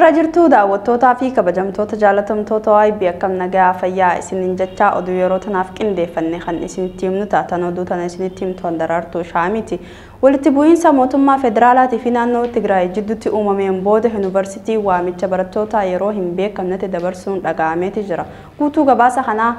Akkam jirtu daawwattootaa fi kabajamtoota jaalatamtoota waayee akkam nagaa fayyaa isinin jechaa oduu yeroo tanaaf qindeeffanne kan isinitti himnu taatan oduu tana isinitti himtu Daraartuu Shaamiti. Walitti bu'iinsa mootummaa federaalaatii fi naannoo Tigraay jidduutti uumameen booda yuunivarsiitii waamicha barattoota yeroo hin beekamnetti dabarsuun dhaga'ameeti jira. Guutuu gabaasa kanaa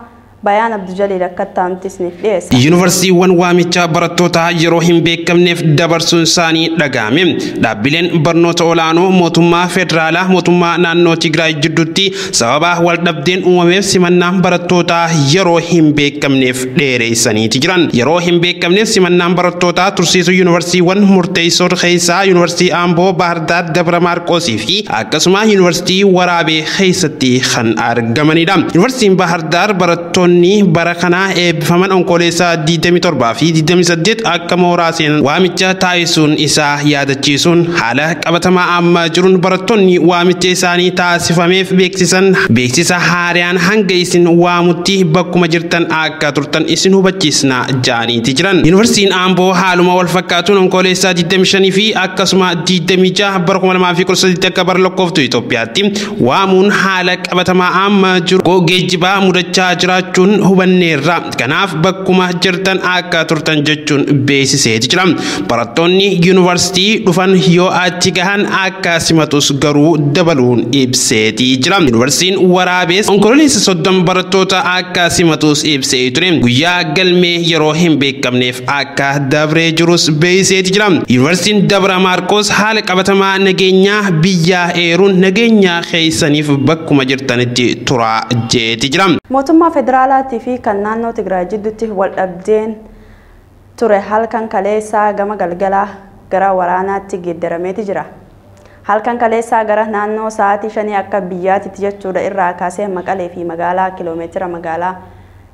Bayaan Abdujalil akkaataatti isiniif dhiyeessa. Yuunivarsiitiiwwan waamicha barattoota yeroo hin beekamneef dabarsuun isaanii dhaga'ame. Dhaabbileen barnoota olaanoo mootummaa federaalaa mootummaa naannoo Tigraay jidduutti sababa wal dhabdeen uumameef simannaa barattoota yeroo hin beekamneef dheereessaniiti jiran. Yeroo hin beekamneef simannaan barattoota tursiisuu yuunivarsiitiiwwan murteessoo keessaa yuunivarsiitii Amboo, Bahar Daar, Dabra Maarqosii fi akkasuma yuunivarsiitii Waraabee keessatti kan argamanidha. Yuunivarsiitiin Bahar Daar barattoonni bara kana eebbifaman onkoleessa 27 fi 28 akka mooraa seenan waamicha taasisuun isaa yaadachiisuun haala qabatamaa amma jiruun barattoonni waamicha isaanii taasifameef beeksisa haaraan hanga isin waamutti bakkuma jirtan akka turtan isin hubachiisna jaaniiti jiran. Yuunivarsiitiin Amboo haaluma wal fakkaatuun onkoleessa 25 fi akkasuma 26 bara 2013 akka bara lakkooftuu Itoophiyaatti waamuun haala qabatamaa amma jiru geejjibaa mudachaa jiraachuu hubanneerra kanaaf bakkuma jirtan akka turtan jechuun beeksiseeti jira. Barattoonni yuunivarsiitii dhufan yoo achi gahan akka simatus garuu dabaluun ibseeti jira. Yuunivarsiitiin Waraabees onkololeessa 30 barattoota akka simatus ibsee ture. Guyyaa galmee yeroo hin beekamneef akka dabree jirus beeksiseeti jira. Yuunivarsiitiin Dabra Maarqos haala qabatamaa nageenyaa biyyaa eeruun nageenya keessaniif bakkuma jirtanitti turaa jeeti jira. Mootummaa federaalaatii fi kan naannoo Tigraay jidduutti wal dhabdeen ture halkan kaleessaa gama galgalaa gara waraanaatti geeddarameeti jira. Halkan kaleessaa gara naannoo sa'aatii 5 akka biyyaatti jechuudha irraa kaasee Maqalee fi magaalaa kiiloomeetira magaalaa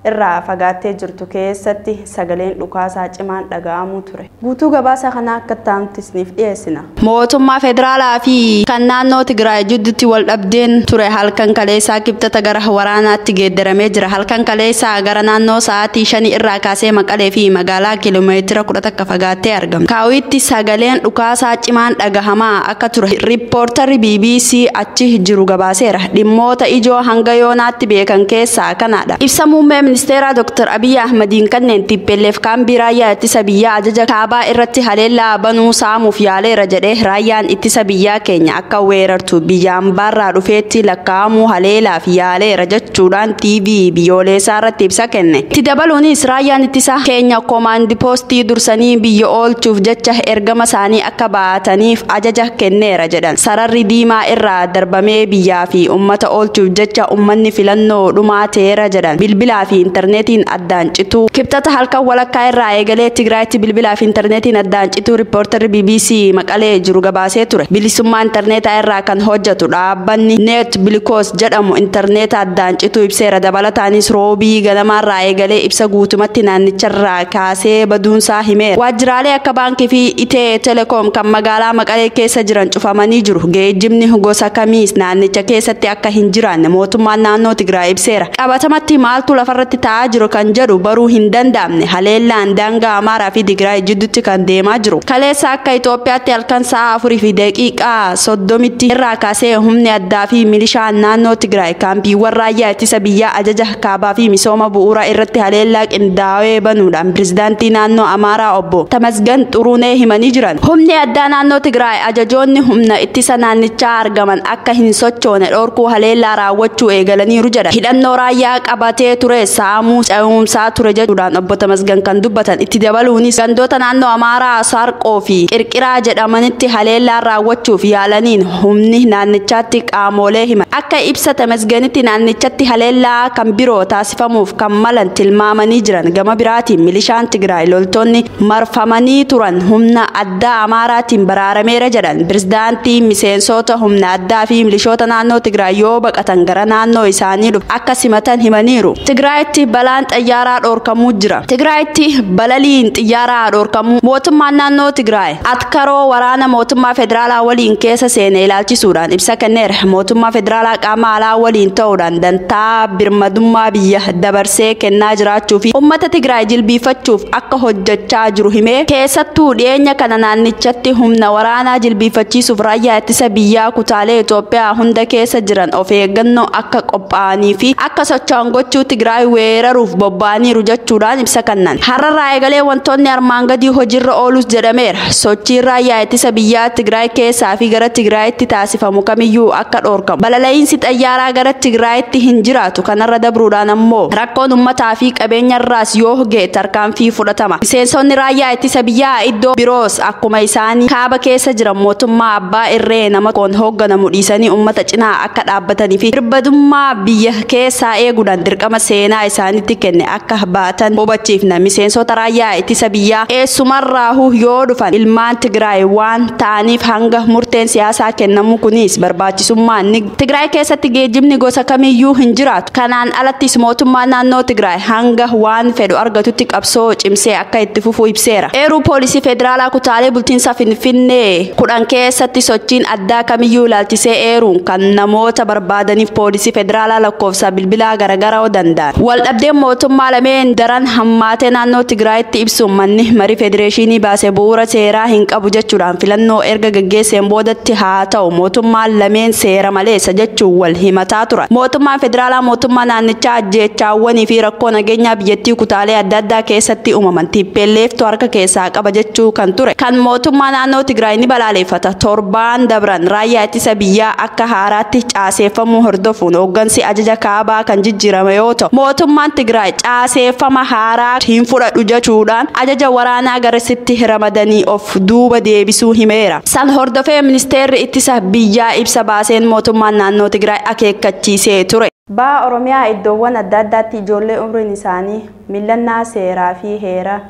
irraa fagaattee jirtu keessatti sagaleen dhukaasaa cimaan dhaga'amuu ture. Guutuu gabaasa kanaa akkaataatti isiniif dhiyeessina. Mootummaa federaalaa fi kan naannoo Tigraay jidduutti wal dhabdeen ture halkan kaleessaa kibxata gara waraanaatti geeddaramee jira. Halkan kaleessaa gara naannoo sa'aatii 5 irraa kaasee Maqalee fi magaalaa kiiloomeetira 10 akka fagaattee argamti. Kaawwitti sagaleen dhukaasaa cimaan dhagahamaa akka ture riippoortarri BBC achi jiru gabaaseera. Dhimmoota ijoo hanga yoonaatti beekan keessaa kanadha. Ibsa muummee Ministeera Dr. Abiy Ahmediin kanneen tippelleef kaambii raayyaa ittisa biyyaa ajaja kaabaa irratti haleellaa banuu saamuuf yaaleera jedhee raayyaan ittisa biyyaa keenya akka weerartu biyyaan barraa dhufeetti lakkaa'amuu haleelaaf yaaleera jechuudhaan TV biyyoolessaa irratti ibsa kenne. Itti dabaluunis raayyaan ittisa keenya koomaandi poostii dursanii biyya oolchuuf jecha ergama isaanii akka baataniif ajaja kenneera jedhan. Sararri diimaa irraa darbamee biyyaa fi uummata oolchuuf jecha uummanni filannoo dhumaateera jedhan. Bilbilaa fi internetiin addaan cituu kibxata halkan walakkaa irraa eegalee Tigraayitti bilbilaa fi internetiin addaan cituu riippoortarri BBC Maqalee jiru gabaasee ture. Bilisummaa interneetaa irraa kan hojjetu dhaabbanni Net Bilikoos jedhamu interneeta addaan cituu ibseera. Dabalataanis roobii ganamaarraa eegalee ibsa guutumatti naannicharraa kaasee baduunsaa himeera. Waajjiraalee akka baankii fi Itee Telekoom kan magaalaa Maqalee keessa jiran cufamanii jiru. Geejjibni gosa kamiis naannicha keessatti akka hin jiraanne mootummaan naannoo Tigraay ibseera. Qabatamatti maaltu lafarratti ta'aa jiru kan jedhu baruu hin danda'amne haleellaan daangaa Amaaraa fi Tigraay jidduutti kan deemaa jiru. Kaleessa akka Itoophiyaatti halkan sa'a 4 fi daqiiqaa 30 irraa kaasee humni addaa fi milishaan naannoo Tigraay kaampiiwwan raayyaa ittisa biyyaa ajaja kaabaa fi misooma bu'uuraa irratti haleellaa qindaa'ee banuudhaan pirezidaantii naannoo Amaaraa obbo Tamasgan Xuruunee himanii jiran. Humni addaa naannoo Tigraay ajajoonni humna ittisa naannichaa argaman akka hin sochoone dhorkuu haleellaa raawwachuu eegalaniiru jedha. Hidhannoo raayyaa qabatee ture saamuu ce'umsaa ture jechuudhaan obbo Tamasgan kan dubbatan. Itti dabaluunis gandoota naannoo Amaaraa Sarqoo fi Qirqiraa jedhamanitti haleellaa raawwachuuf yaalaniin humni naannichaatti qaamolee himan. Akka ibsa Tamasganitti naannichatti haleellaa kan biroo taasifamuuf kan malan tilmaamanii jiran. Gama biraatiin milishaan Tigraay loltoonni marfamanii turan humna addaa Amaaraatiin baraarameera jedhan. Pirezidaantii miseensota humna addaa fi milishoota naannoo Tigraay yoo baqatan gara naannoo isaanii dhufu akka simatan himaniiru. Tigraay Tigraayitti balaan xayyaaraa dhoorkamuu jira. Tigraayitti balaliin xayyaaraa dhoorkamuu mootummaan naannoo Tigraay atkaroo waraana mootummaa federaalaa waliin keessa seenee ilaalchisuudhaan ibsa kenneera. Mootummaa federaalaa qaama alaa waliin ta'uudhaan dantaa birmadummaa biyya dabarsee kennaa jiraachuu fi uummata Tigraay jilbiifachuuf akka hojjechaa jiru himee keessattuu dhiyeenya kana naannichatti humna waraanaa jilbiifachiisuuf raayyaa ittisa biyyaa kutaalee Itoophiyaa hunda keessa jiran of eeggannoo akka qophaa'anii fi akka socho'an gochuu Tigraay weeraruuf bobba'aniiru jechuudhaan ibsa kennan. Har'arraa eegalee wantoonni armaan gadii hojiirra oolus jedhameera. Sochiin raayyaa ittisa biyyaa Tigraay keessaa fi gara Tigraayitti taasifamu kamiyyuu akka dhoorkamu. Balaliinsi xayyaaraa gara Tigraayitti hin jiraatu. Kanarra dabruudhaan ammoo rakkoon uummataa fi qabeenyarraas yoo hoge tarkaanfii fudhatama. Miseensonni raayyaa ittisa biyyaa iddoo biroos akkuma isaanii kaaba keessa jiran mootummaa abbaa irree nama koon hoogganamu dhiisanii uummata cinaa akka dhaabbatanii fi birmadummaa biyya keessaa eeguudhaan dirqama seenaa isaanitti kenne akka baatan hubachiifna. Miseensota raayyaa ittisa biyyaa eessumarraahuu yoo dhufan ilmaan Tigraay waan ta'aniif hanga murteen siyaasaa kennamu kunis barbaachisummaan Tigraay keessatti geejjibni gosa kamiyyuu hin jiraatu. Kanaan alattis mootummaa naannoo Tigraay hanga waan fedhu argatutti qabsoo cimsee akka itti fufu ibseera. Eeruu poolisii federaalaa kutaalee bulchiinsa Finfinnee 10 keessatti sochiin addaa kamiyyuu ilaalchisee eeruun kan namoota barbaadaniif poolisii federaalaa lakkoofsa bilbilaa garagaraa danda'an. Waldhabdeen mootummaa lameen daran hammaatee naannoo Tigraayitti ibsuun manni marii federeeshinii baasee bu'uura seeraa hin qabu jechuudhaan filannoo erga gaggeesseen boodatti haa ta'u mootummaan lameen seera maleessa jechuun wal himataa turan. Mootummaan federaalaa mootummaa naannichaa ajjeechaawwanii fi rakkoo nageenyaa biyyattii kutaalee adda addaa keessatti uumaman TPLFtu harka keessaa qaba jechuu kan ture. Kan mootummaa naannoo Tigraay ni balaaleffata. Torbaan dabran raayyaa ittisa biyyaa akka haaraatti caaseeffamuu hordofuun hooggansi ajaja kaabaa kan jijjiirame yoo ta'u mootummaan Tigraay caaseeffama haaraa hin fudhadhu jechuudhaan ajaja waraanaa garasitti ramadanii of duuba deebisuu himeera. San hordofee ministeerri ittisa biyyaa ibsa baaseen mootummaan naannoo Tigraay akeekkachiisee ture. Baa Oromiyaa iddoowwan adda addaatti ijoollee umriin isaanii millannaa seeraa fi heera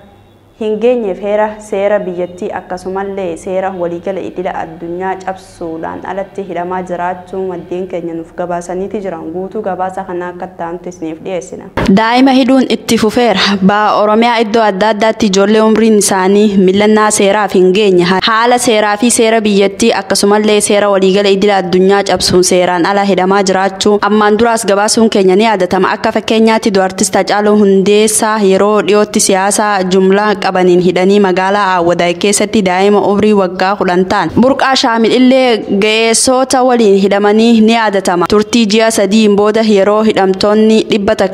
hin geenyeef heera seera biyyattii akkasumallee seera waliigala idila addunyaa cabsuudhaan alatti hidhamaa jiraachuu maddeen keenya nuuf gabaasaniiti jiran. Guutuu gabaasa kana akka ta'antu isiniif dhiyeessina. Daa'ima hidhuun itti fufeera. Baa Oromiyaa iddoo adda addaatti ijoollee umriin isaanii millannaa seeraaf hin geenye haala seeraa fi seera biyyattii akkasumallee seera waliigala idila addunyaa cabsuun seeraan ala hidhamaa jiraachuu ammaan duraas gabaasuun keenya ni yaadatama. Akka fakkeenyaatti Du'artist Hacaaluu Hundeessaa yeroo dhiyootti siyaasa jumlaa qabaniin hidhanii magaalaa Awwadaay keessatti daa'ima umrii waggaa 10 ta'an Burqaa Shaamil illee ga'eessota waliin hidhamanii ni yaadatama. Turtii ji'a 3 booda yeroo hidhamtoonni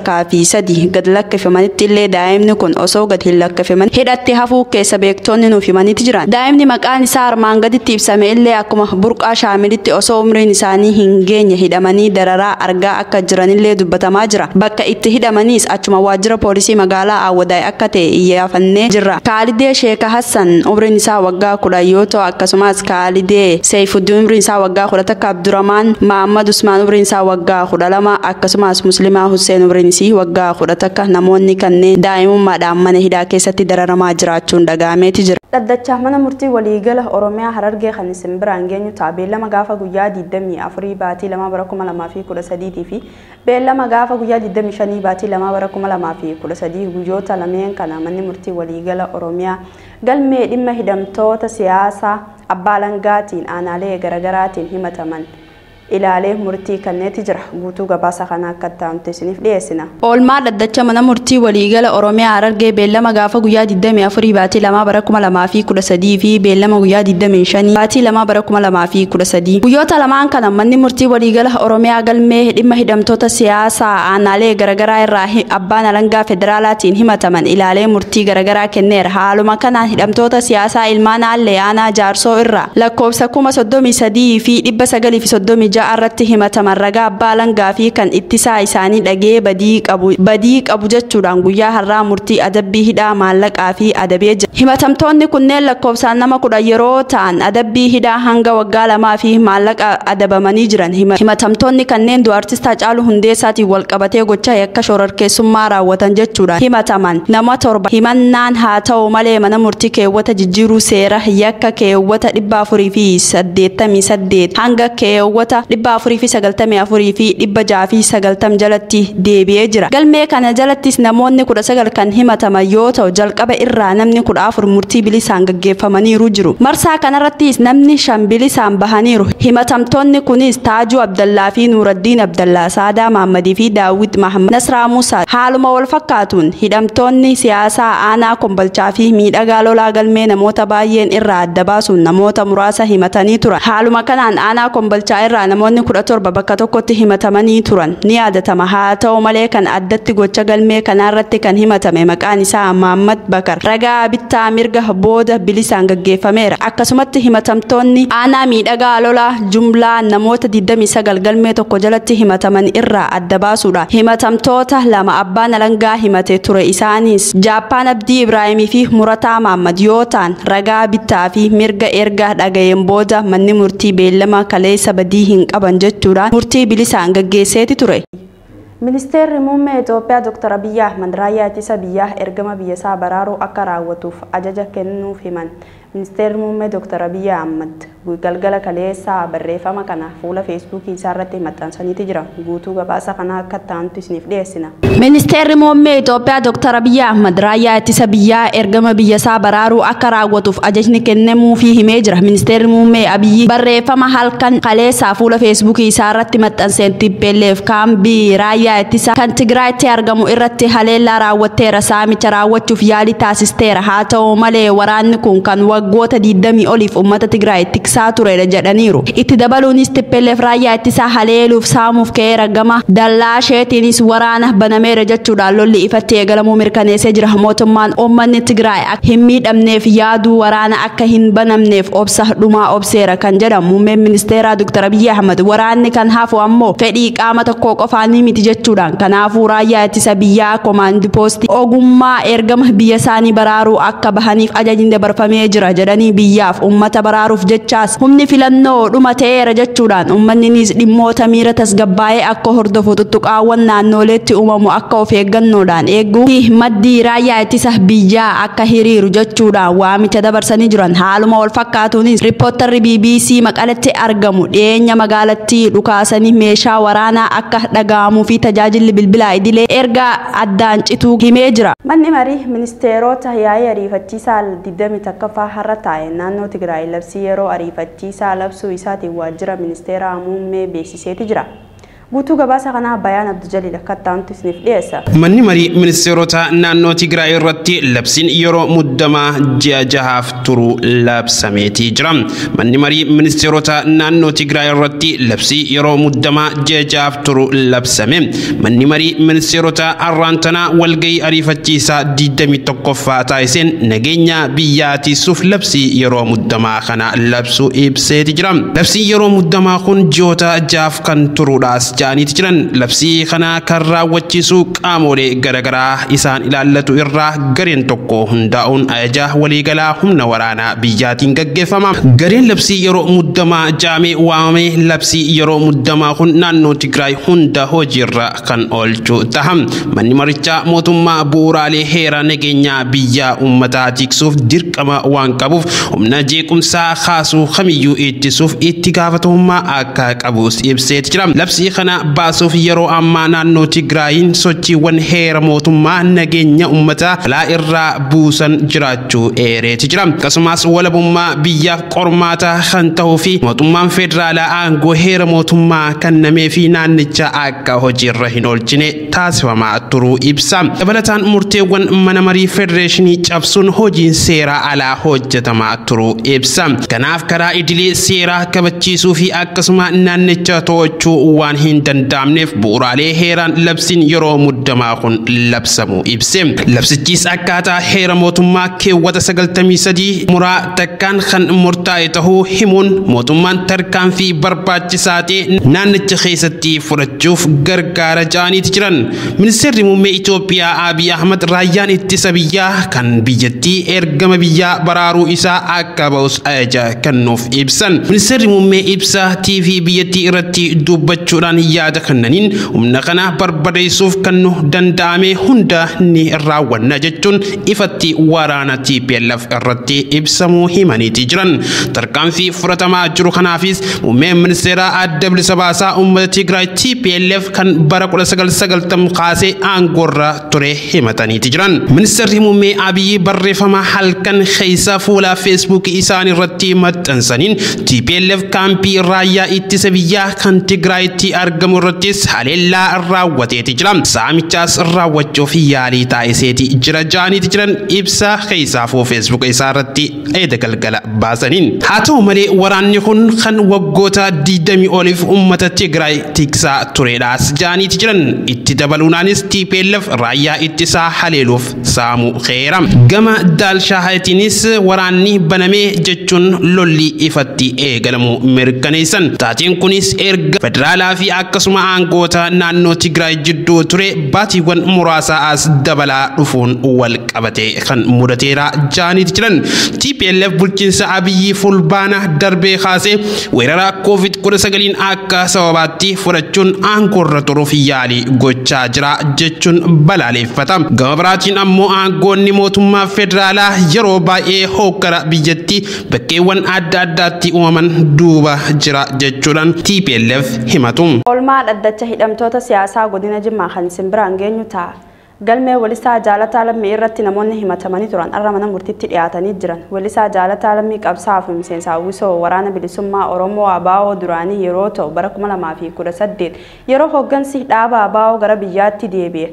103 gad lakkifamanitti illee daa'imni kun osoo gad hin lakkifamin hidhatti hafuu keessa beektonni nuuf himaniiti jiran. Daa'imni maqaan isaa armaan gaditti ibsame illee akkuma Burqaa Shaamilitti osoo umriin isaanii hin geenye hidhamanii dararaa argaa akka jiranillee dubbatamaa jira. Bakka itti hidhamaniis achuma waajjira poolisii magaalaa Awwadaay akka ta'e iyyaafannee jirra. Kaalidee Sheeka Hassan umriin isaa waggaa 10 yoo ta'u akkasumas Kaalidee Seyfuddin umriin isaa waggaa 10 akka Abdurrahmaan Mahammad Usmaan umriin isaa waggaa 12 akkasumas Muslimaa Hussein umriin isaa waggaa 10 akka namoonni kanneen daa'imummaadhaan mana hidhaa keessatti dararamaa jiraachuun dhaga'ameeti jira. Dhaddachaa mana murtii waliigala Oromiyaa Harargee kan isin biraan geenyu beellama gaafa guyyaa 24 baatii 2 bara 2013 fi beellama gaafa guyyaa 25 baatii 2 bara 2013 guyyoota lameen kana manni murtii waliigala Oromiyaa galmee dhimma hidhamtoota siyaasaa abbaa alangaatiin aanaalee garaagaraatiin himataman ilaalee murtii kanneeti jira. Guutuu gabaasa kana akka ta'antu isiniif dhiyeessina. Oolmaa dhaddacha mana murtii waliigala Oromiyaa Harargee beellama gaafa guyyaa 24 baatii 2 bara 2013 fi beellama guyyaa 25 baatii 2 bara 2013 guyyoota lamaan kana manni murtii waliigala Oromiyaa galmee dhimma hidhamtoota siyaasaa aanaalee garagaraa irraa abbaan alangaa federaalaatiin himataman ilaalee murtii garagaraa kenneera. Haaluma kanaan hidhamtoota siyaasaa ilmaan Aallee Aanaa Jaarsoo irraa lakkoofsa 33 fi 936 irratti himataman ragaa abbaa alangaa fi kan ittisaa isaanii dhagee badii qabu jechuudhaan guyyaa har'aa murtii adabbii hidhaa maallaqaa fi adabee jira. Himatamtoonni kunneen lakkoofsaan nama 10 yeroo ta'an adabbii hidhaa hanga waggaa 2 fi maallaqa adabamanii jiran. Himatamtoonni kanneen Du'artist Hacaaluu Hundeessaatiin wal qabatee gocha yakka shororkeessummaa raawwatan jechuudhaan himataman nama 7 himannaan haa ta'u malee mana murtii keewwata jijjiiruu seera yakka keewwata 488 hanga keewwata 494 fi 690 jalatti deebi'ee jira. Galmee kana jalattis namoonni 19 kan himataman yoo ta'u jalqaba irraa namni 14 murtii bilisaan gaggeeffamaniiru jiru. Marsaa kanarrattis namni 5 bilisaan bahaniiru. Himatamtoonni kunis Taajuu Abdallaa fi Nuuraddiin Abdallaa, Saadaa Mahammadii fi Daawit Mahammad, Nasraa Muusaa. Haaluma wal fakkaatuun hidhamtoonni siyaasaa aanaa Kombolchaa fi Miidhagaa Lolaa galmee namoota baay'een irraa adda baasuun namoota muraasa himatanii turan. Haaluma kanaan aanaa Kombolchaa irraa namoonni 17 bakka tokkotti himatamanii turan ni yaadatama. Haa ta'u malee kan addatti gocha galmee kanarratti kan himatame maqaan isaa Mahammad Bakar ragaa bittaa mirga booda bilisaan gaggeeffameera. Akkasumatti himatamtoonni aanaa Miidhagaa Lolaa jumlaa namoota 29 galmee tokko jalatti himataman irraa adda baasuudha. Himatamtoota lama abbaan alangaa himate ture, isaanis Jaappaan Abdii Ibraahimii fi Murataa Mahammad yoo ta'an ragaa bittaa fi mirga erga dhagayeen booda manni murtii beellama kaleessa badii hin qaban jechuudhaan murtii bilisaan gaggeesseeti ture. Ministeerri muummee Itoophiyaa Dr. Abiyyi Ahmad raayyaa ittisa biyyaa ergama biyyasaa baraaruu akka raawwatuuf ajaja kennuuf himan. Ministeerri muummee Dr. Abiyyi Ahmad galgala kaleessaa barreeffama kana fuula feesbuukii isaarratti maxxansaniiti jira. Guutuu gabaasa kana akka ta'antu isiniif dhiyeessina. Ministeerri muummee Itoophiyaa Dr. Abiyyi Ahmad raayyaa ittisa biyyaa ergama biyyasaa baraaruu akka raawwatuuf ajajni kennamuufii himee jira. Ministeerri muummee Abiyyi barreeffama halkan kaleessaa fuula feesbuukii isaarratti maxxanseen TPLF kaambii raayyaa ittisa kan Tigraayitti argamu irratti haleellaa raawwatteera, saamicha raawwachuuf yaalii taasisteera. Haa ta'u malee waraanni kun kan waggoota 20 oliif uummata Tigraay tiksaa turedha jedhaniiru. Itti dabaluunis TPLF raayyaa ittisaa haleeluuf saamuuf ka'eera, gama dallaa isheetiinis waraana banameera jechuudhaan lolli ifatti eegalamuu mirkaneessee jira. Mootummaan uummanni Tigraay akka hin miidhamneef yaaduu waraana akka hin banamneef obsa dhumaa obseera kan jedhamu muummeen ministeeraa Dr. Abiyyi Ahmad. Waraanni kan hafu ammoo fedhii qaama tokko qofaan miti jechuudhaan kanaafuu raayyaa ittisa biyyaa komaandi poostii ogummaa ergama biyya isaanii baraaruu akka bahaniif ajajni dabarfamee jira jedhanii biyyaaf uummata baraaruuf jechaas humni filannoo dhumateera jechuudhaan uummanninis dhimmoota miira tasgabbaa'ee akka hordofu tuttuqaawwan naannoleetti uumamu akka of eeggannoodhaan eeguu fi maddii raayyaa ittisa biyyaa akka hiriiru jechuudhaan waamicha dabarsanii jiran. Haaluma wal fakkaatuunis riippoortarri BBC Maqaletti argamu dhiyeenya magaalattii dhukaasanii meeshaa waraanaa akka dhaga'amuu fi tajaajilli bilbilaa idilee erga addaan cituu himee jira. Manni marii ministeerota yaa'ii ariifachiisaa 21ffaa har'a taa'e naannoo Tigraay labsii yeroo ariifachiisaa labsuu isaatiin waajjira ministeera muummee beeksiseeti jira. Guutuu gabaasa kana Bayaan Abdujaliil akka ta'antu isiniif dhiyeessa. Manni marii ministeerota naannoo Tigraay irratti labsiin yeroo muddamaa ji'a 6 turu labsameeti jira. Manni marii ministeerota naannoo Tigraay irratti labsii yeroo muddamaa ji'a 6 turu labsame. Manni marii ministeerota arraantanaa walgahii ariifachiisaa 21ffaa taasiseen nageenya biyyaatiisuuf labsii yeroo muddamaa kana labsuu ibseeti jira. Labsii yeroo muddamaa kun ji'oota 6 kan turuudhaas jaaniiti jiran. Labsii kana kan raawwachiisu qaamolee garaagaraa isaan ilaallatu irraa gareen tokko hundaa'uun ajaja waliigalaa humna waraanaa biyyaatiin gaggeeffama. Gareen labsii yeroo muddamaa jaamee waamame. Labsii yeroo muddamaa kun naannoo Tigraay hunda hojiirra kan oolchu taha. Manni marichaa mootummaa bu'uuraalee heera nageenyaa biyyaa uummataa tiksuuf dirqama waan qabuuf humna jeequmsaa kaasuu kamiyyuu ittisuuf itti gaafatamummaa akka qabus ibseeti jira. Labsii kana baasuuf yeroo ammaa naannoo Tigraayin sochiiwwan heera mootummaa nageenya uummataa balaa irraa buusan jiraachuu eereeti jira. Akkasumas walabummaa biyyaaf qormaata kan ta'uu fi mootummaan federaalaa aangoo heera mootummaa kennamee fi naannicha akka hojiirra hin oolchine taasifamaa turuu ibsa. Dabalataan murteewwan mana marii federeeshinii cabsuun hojiin seeraa alaa hojjetamaa turuu ibsa. Kanaaf karaa idilee seeraa kabachiisuu fi akkasuma naannicha to'achuu waan hin danda'amneef bu'uuraalee heeraan labsiin yeroo muddamaa kun labsamu ibse. Labsichis akkaataa heera mootummaa keewwata 93 muraa takkaan kan murtaa'e tahuu himuun mootummaan tarkaanfii barbaachisaa ta'e naannicha keessatti fudhachuuf gargaara jaaniiti jiran. Ministeerri muummee Itoophiyaa Abiy Ahmad raayyaan ittisa biyyaa kan biyyattii ergama biyyaa baraaruu isaa akka ba'us ajaja kennuuf ibsan. Ministeerri muummee ibsa TV biyyattii irratti dubbachuudhaan yaada kannaniin humna kana barbadeessuuf kan nu danda'ame hunda ni raawwanna jechuun ifatti waraana TPLF irratti ibsamuu himaniiti jiran. Tarkaanfii fudhatamaa jiru kanaafis muummeen ministeera adda bilisa baasaa uummata Tigraay TPLF kan bara 1990 kaasee aangorra ture himataniiti jiran. Ministeerri muummee Abiyyi barreeffama halkan keessa fuula Facebook isaanii irratti maxxansaniin TPLF kaampii raayyaa ittisa biyyaa kan Tigraayitti argamu irrattis haleellaa raawwateeti jira. Saamichaas raawwachuuf yaalii taasiseeti jira jaaniiti jiran ibsa keessaafuu Facebook isaa irratti eeda galgala baasaniin. Haa ta'u malee waraanni kun kan waggoota 20 oliif uummata Tigraay tiksaa turedhaas jaaniiti jiran. Itti dabaluunaanis TPLF raayyaa ittisaa haleeluuf saamuu xeera. Gama Daalshaahatiinis waraanni banamee jechuun lolli ifatti eegalamuu mirkaneessan. Taateen kunis erga federaalaa fi akkasuma aangoota naannoo Tigraay jidduu ture baatiiwwan muraasa as dabalaa dhufuun wal qabatee kan mudateera jaaniiti jiran. TPLF bulchiinsa Abiyyi fulbaana darbee kaasee weerara COVID-19 akka sababaatti fudhachuun aangoorra turuuf yaalii gochaa jira jechuun balaaleffata. Gama biraatiin ammoo aangoonni mootummaa federaalaa yeroo baay'ee hokkara biyyatti bakkeewwan adda addaatti uumaman duuba jira jechuudhaan TPLF himatu. Oolmaa dhaddacha hidhamtoota siyaasaa godina Jimmaa kan simbiraan geenyu ta'a. Galmee Walisaa Jaalataa Lammii irratti namoonni himatamanii turan har'a mana murtiitti dhiyaatanii jiran. Walisaa Jaalataa Lammii qabsaa'aa fi miseensa hawwisoo waraana bilisummaa Oromoo ABO duraanii yeroo ta'u bara 2018 yeroo hooggansi dhaaba ABO gara biyyaatti deebi'e.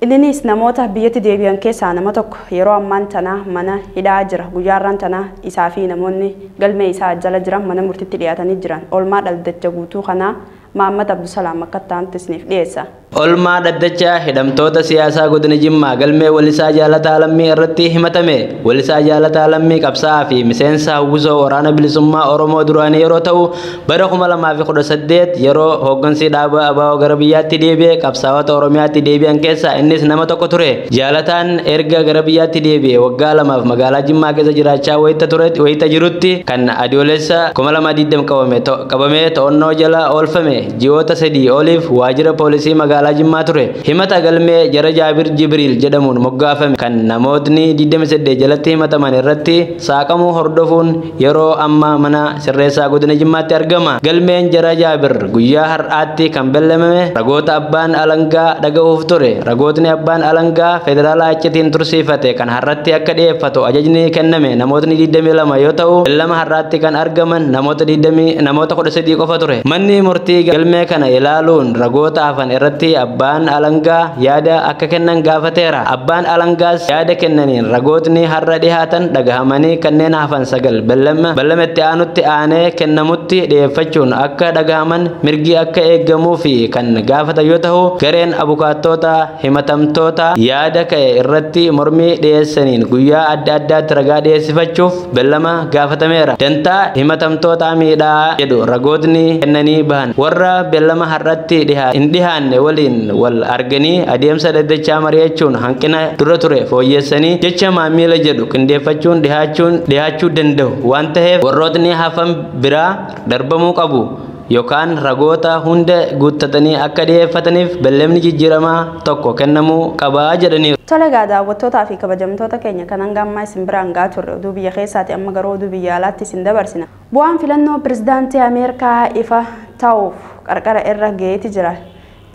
Innis namoota biyyatti deebi'an keessaa nama tokko yeroo ammaan tana mana hidhaa jira. Guyyaarraan tana isaa fi namoonni galmee isaa jala jiran mana murtiitti dhiyaatanii jiran. Oolmaa dhaddacha guutuu kanaa Muhammad Abdusalaam akka taantisniif dhiyeessa. Oolmaa dhaddacha hidhamtoota siyaasaa godina Jimmaa galmee Walisaa Jaalataa Lammii irratti himatame. Walisaa Jaalataa Lammii qabsaa'aa fi miseensa hawwisoo waraana bilisummaa Oromoo duraanii yeroo ta'u bara 2018 yeroo hooggansi dhaaba ABO gara biyyaatti deebi'e qabsaa'ota Oromiyaatti deebi'an keessaa innis nama tokko ture. Jaalataan erga gara biyyaatti deebi'e waggaa 2 magaalaa Jimmaa keessa jiraachaa wayita jirutti kan adoolessa 2020 qabamee to'annoo jala oolfame. Ji'oota 3 oliif waajjira poolisii magaalaa Jimmaa ture. Himata galmee jara Jaabir Jibriil jedhamuun moggaafame kan namootni 28 jalatti himataman irratti saaqamuu hordofuun yeroo amma mana sirreessaa godina Jimmaatti argama. Galmeen jara Jaabir guyyaa har'aatti kan beellamame ragoota abbaan alangaa dhaga'uuf ture. Ragootni abbaan alangaa federaalaa iccitiin tursiifate kan har'atti akka dhiyeeffatu ajajni kenname namootni 22 yoo ta'u beellama har'aatti kan argaman namoota 13 qofa ture. Manni murtii galmee kana ilaaluun ragoota hafan irratti abbaan alangaa yaada akka kennan gaafateera. Abbaan alangaas yaada kennaniin ragootni har'a dhihaatan dhagahamanii kanneen hafan 9 beellametti aanutti aanee kennamutti dhiyeeffachuun akka dhagahaman mirgi akka eegamuu fi kan gaafatan yoo ta'u gareen abukaattoota himatamtoota yaada ka'e irratti mormii dhiyeessaniin guyyaa adda addaatti ragaa dhiyeessifachuuf beellama gaafatameera. Dantaa himatamtoota miidhaa jedhu ragootni kennanii bahan warra beellama har'atti hin dhihaanne waliin wal arganii adeemsa daddachaa mari'achuun hanqina dura ture fooyyessanii jecha maamila jedhu qindeeffachuun dhihaachuu danda'u waan ta'eef warrootni hafan biraa darbamuu qabu yookaan ragoota hunda guuttatanii akka dhiyeeffataniif beellamni jijjiiramaa tokko kennamuu qabaa jedhaniiru. Tolegaa daawwattootaa fi kabajamtoota keenya kan hanga ammaa isin biraan gaa turre oduu biyya keessaati amma garuu oduu biyya alaatti isin dabarsina. Bu'aan filannoo pirezidaantii Ameerikaa ifa ta'uuf qarqara irra ga'eeti jira.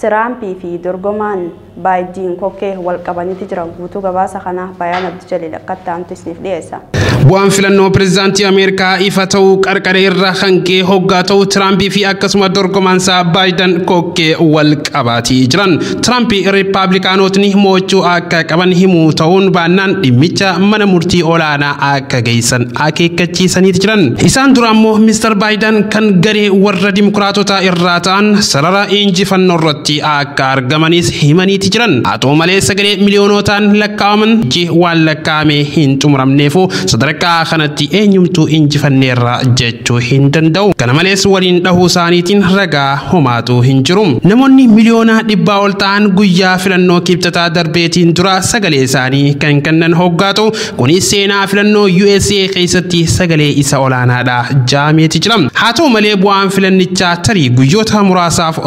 Tirampii fi dorgomaan Baayden kokkee wal qabaniiti jiran guutuu gabaasa kana Bayaan Abdi Jalil akka taantisniif dhiyeessa. Bu'aan filannoo pirezidaantii Ameerikaa ifa ta'uu qarqara irra kan ga'e hoggaa ta'u Tirampii fi akkasuma dorgomaansaa Baayden kokkee wal qabaatii jiran. Tirampii Riippaabilikaanotni mo'achuu akka qaban himuu ta'uun baannaan dhimmicha mana murtii olaanaa akka geessan akeekkachiisaniiti jiran. Isaan dura ammoo Mr. Baayden kan garee warra Dimokiraatota irraa ta'an sarara injifannoo irratti akka argamanis himaniiti jiran. Haa ta'u malee sagalee miliyoonotaan lakkaa'aman waan lakkaa'amee hin xumuramneefu sadarkaa kanatti eenyumtuu injifanneerra jechuu hin danda'u. Kana malees waliin dhahuu isaaniitiin ragaa homaatu hin jiru. Namoonni miliyoona dhibbaa ol ta'an guyyaa filannoo kibxataa darbeetiin dura sagalee isaanii kan kennan hoggaatu. Kunis seenaa filannoo USA keessatti sagalee isa olaanaadha jaameeti jira. Haa ta'u malee bu'aan filannichaa tarii guyyoota muraasaaf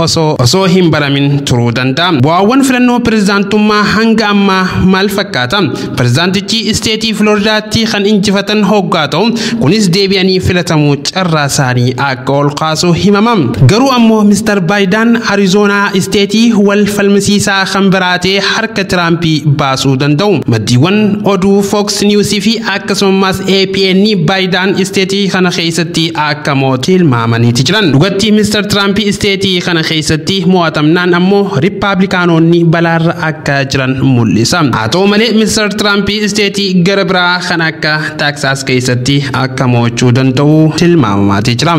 osoo hin baramin turuu danda'a. Bu'aawwan filannoo pirezidaantummaa hanga ammaa maal fakkaata? Pirezidaantichi isteetii Filooridaatti kan injifatan hoggaa ta'u kunis deebi'anii filatamuu carraa isaanii akka ol kaasu himama. Garuu ammoo Mr. Baayiden Arizoonaa isteetii wal falmisiisaa kan biraatee harka Tiraampii baasuu danda'u. Maddiiwwan oduu Fox News fi akkasumas APN Baayiden isteetii kana keessatti akka mootii tilmaamaniiti jiran. Dhugatti Mr. Trump isteetii kana keessatti mo'atamnaan ammoo Riippaabilikaanonni balaarra akka jiran mul'isa. Haa ta'u malee Mr. Trump isteetii gara biraa kan akka Texas keessatti akka mo'achuu danda'u tilmaamamaati jira.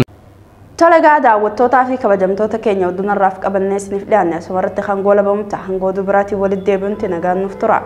Tolegaa daawwattootaa fi kabajamtoota keenya oduun irraaf qabannee isiniif dhiyaanne asumarratti hangoo labamuta hangoo dubiraatiin walitti deebi'uun nagaan nuuf tura.